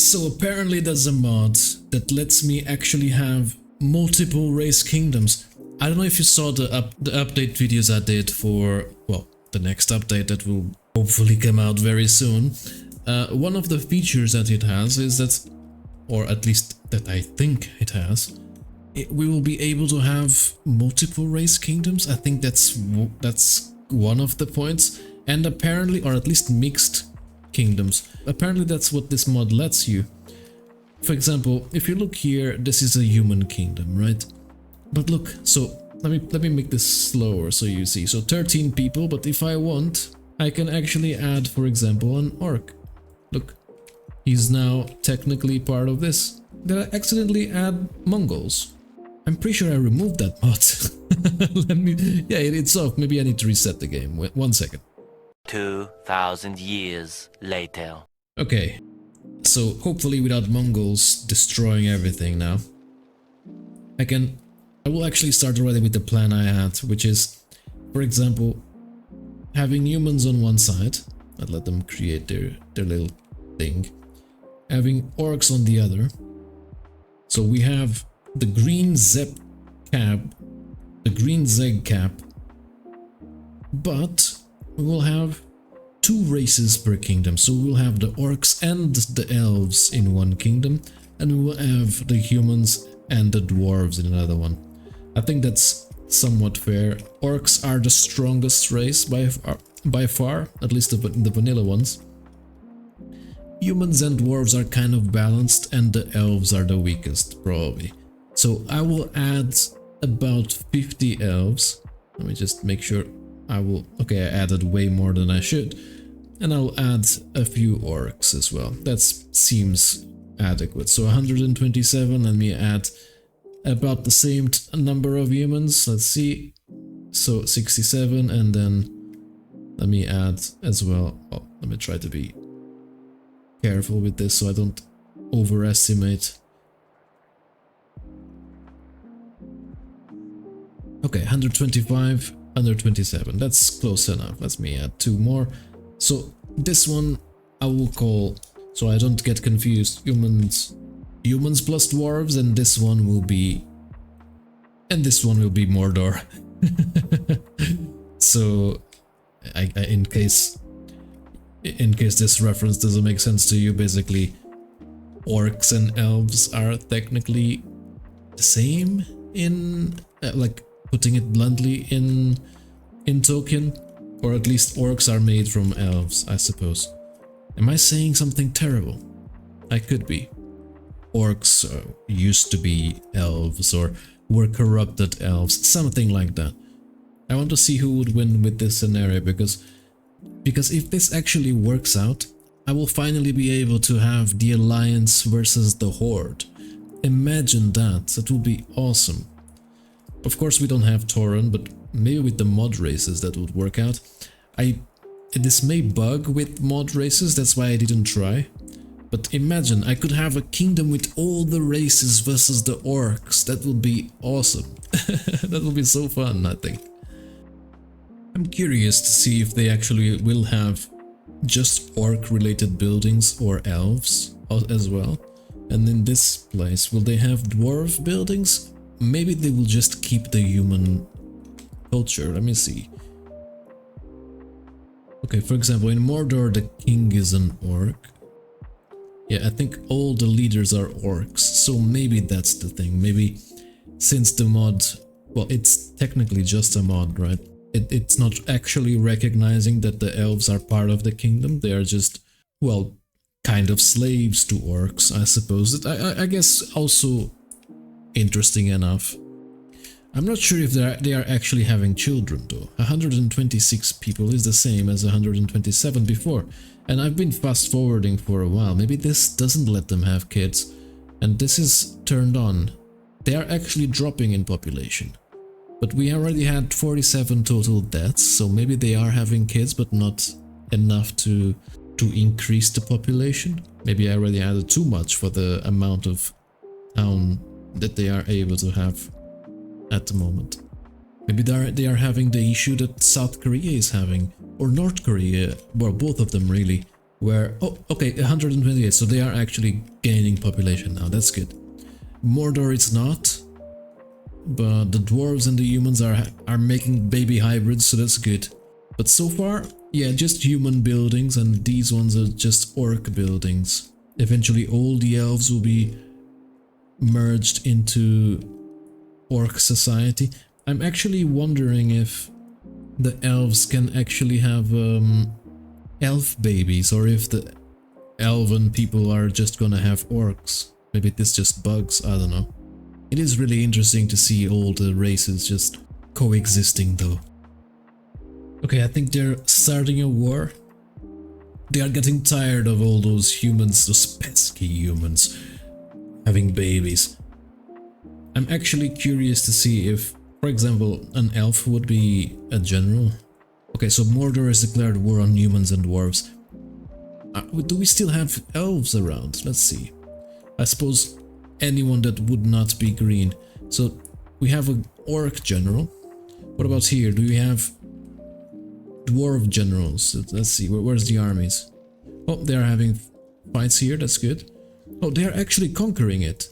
So apparently there's a mod that lets me actually have multiple race kingdoms. I don't know if you saw the update videos I did for, well, the next update that will hopefully come out very soon. One of the features that it has is that, or at least that I think it has, we will be able to have multiple race kingdoms. I think that's one of the points. And apparently, or at least mixed kingdoms. Apparently that's what this mod lets you. For example, if you look here, this is a human kingdom, right? But look, so let me make this slower so you see. So 13 people, but if I want, I can actually add, for example, an orc. Look, he's now technically part of this. Did I accidentally add Mongols? I'm pretty sure I removed that mod. Yeah, it's off. Maybe I need to reset the game. Wait, 1 second. 2,000 years later. Okay, so hopefully without Mongols destroying everything now, I will actually start already with the plan I had, which is, for example, having humans on one side. I'd let them create their little thing. Having orcs on the other. So we have the green Zep cap, the green Zeg cap, but we will have 2 races per kingdom. So we will have the orcs and the elves in one kingdom, and we will have the humans and the dwarves in another one. I think that's somewhat fair. Orcs are the strongest race by far, at least the vanilla ones. Humans and dwarves are kind of balanced, and the elves are the weakest, probably. So I will add about 50 elves. Let me just make sure okay, I added way more than I should. And I'll add a few orcs as well. That seems adequate. So 127, let me add about the same number of humans. Let's see. So 67, and then let me add as well. Oh, let me try to be careful with this so I don't overestimate. Okay, 125, 127. That's close enough. Let me add 2 more. So this one I will call, so I don't get confused, humans plus dwarves, and this one will be Mordor. So in case this reference doesn't make sense to you, basically orcs and elves are technically the same in like putting it bluntly in Tolkien, or at least orcs are made from elves, I suppose. Am I saying something terrible? I could be. Orcs used to be elves, or were corrupted elves, something like that. I want to see who would win with this scenario, because if this actually works out, I will finally be able to have the Alliance versus the Horde. Imagine that, that would be awesome. Of course we don't have Tauren, but maybe with the mod races that would work out. This may bug with mod races, that's why I didn't try. But imagine, I could have a kingdom with all the races versus the orcs. That would be awesome. That would be so fun, I think. I'm curious to see if they actually will have just orc-related buildings or elves as well. And in this place, will they have dwarf buildings? Maybe they will just keep the human culture. Let me see. Okay, for example, in Mordor, the king is an orc. Yeah, I think all the leaders are orcs, so maybe that's the thing. Maybe since the mod, well, it's technically just a mod, right? It's not actually recognizing that the elves are part of the kingdom. They are just, well, kind of slaves to orcs, I suppose. I guess also interesting enough. I'm not sure if they are actually having children though. 126 people is the same as 127 before. And I've been fast forwarding for a while. Maybe this doesn't let them have kids. And this is turned on. They are actually dropping in population. But we already had 47 total deaths, so maybe they are having kids, but not enough to increase the population. Maybe I already added too much for the amount of town that they are able to have at the moment. Maybe they are having the issue that South Korea is having, or North Korea, well, both of them really. where... Oh, okay, 128, so they are actually gaining population now, that's good. Mordor it's not, but the dwarves and the humans are making baby hybrids, so that's good. But so far, yeah, just human buildings, and these ones are just orc buildings. Eventually all the elves will be merged into orc society. I'm actually wondering if the elves can actually have elf babies, or if the elven people are just gonna have orcs. Maybe this just bugs, I don't know. It is really interesting to see all the races just coexisting though. Okay, I think they're starting a war. They are getting tired of all those humans, those pesky humans, having babies. I'm actually curious to see if, for example, an elf would be a general. Okay, so Mordor has declared war on humans and dwarves. Do we still have elves around? Let's see. I suppose anyone that would not be green. So we have an orc general. What about here? Do we have dwarf generals? Let's see, where's the armies? Oh, they're having fights here, that's good. Oh, they're actually conquering it.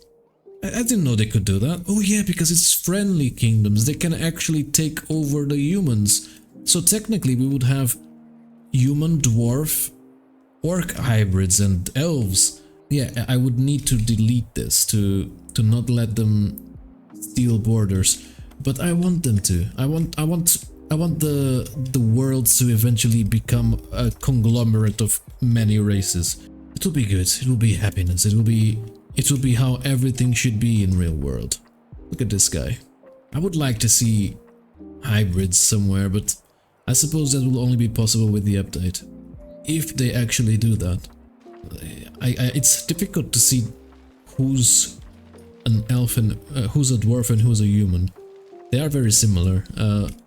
I didn't know they could do that. Oh yeah, because it's friendly kingdoms, they can actually take over the humans. So technically we would have human, dwarf, orc hybrids and elves. Yeah, I would need to delete this to not let them steal borders. But I want them to. I want the worlds to eventually become a conglomerate of many races. It will be good. It will be happiness. It will be how everything should be in real world. Look at this guy. I would like to see hybrids somewhere, but I suppose that will only be possible with the update. If they actually do that. It's difficult to see who's an elf and who's a dwarf and who's a human. They are very similar,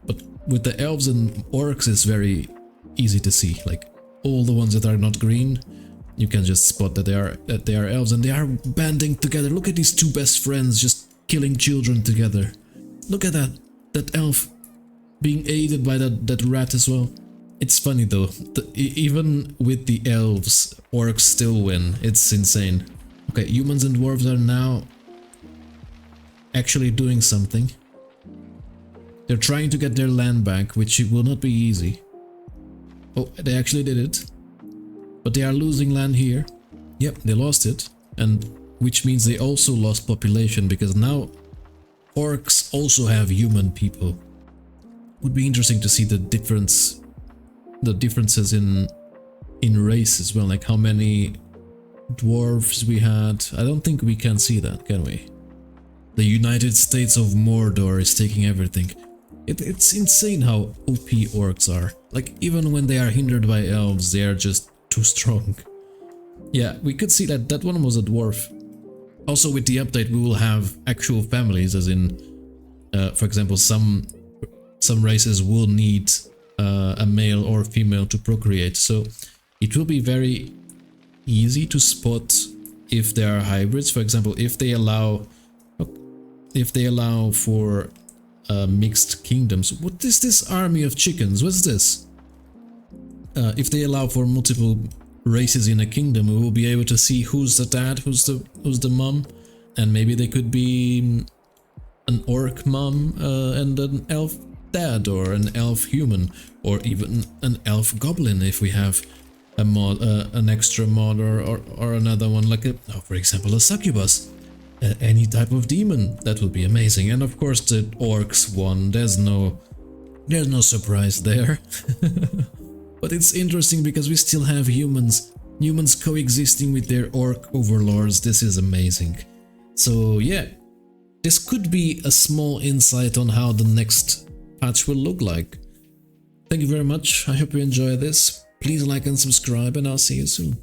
but with the elves and orcs it's very easy to see. Like all the ones that are not green, you can just spot that they are elves, and they are banding together. Look at these two best friends just killing children together. Look at that elf being aided by that rat as well. It's funny though, even with the elves, orcs still win. It's insane. Okay, humans and dwarves are now actually doing something. They're trying to get their land back, which will not be easy. Oh, they actually did it. But they are losing land here. Yep, they lost it. And which means they also lost population, because now orcs also have human people. Would be interesting to see the differences in race as well, like how many dwarves we had. I don't think we can see that, can we? The United States of Mordor is taking everything. It's insane how OP orcs are. Like, even when they are hindered by elves, they are just too strong. Yeah, we could see that one was a dwarf. Also, with the update, we will have actual families, as in, for example, some races will need a male or female to procreate. So it will be very easy to spot if there are hybrids. For example, if they allow for mixed kingdoms. What is this army of chickens? What's this? If they allow for multiple races in a kingdom, we will be able to see who's the dad, who's the mom, and maybe they could be an orc mom and an elf dad, or an elf human, or even an elf goblin if we have a mod, an extra mod, or another one, like for example a succubus. Any type of demon, that would be amazing. And of course the orcs won. There's no surprise there. But it's interesting because we still have humans coexisting with their orc overlords. This is amazing. So yeah, this could be a small insight on how the next patch will look like. Thank you very much. I hope you enjoy this. Please like and subscribe, and I'll see you soon.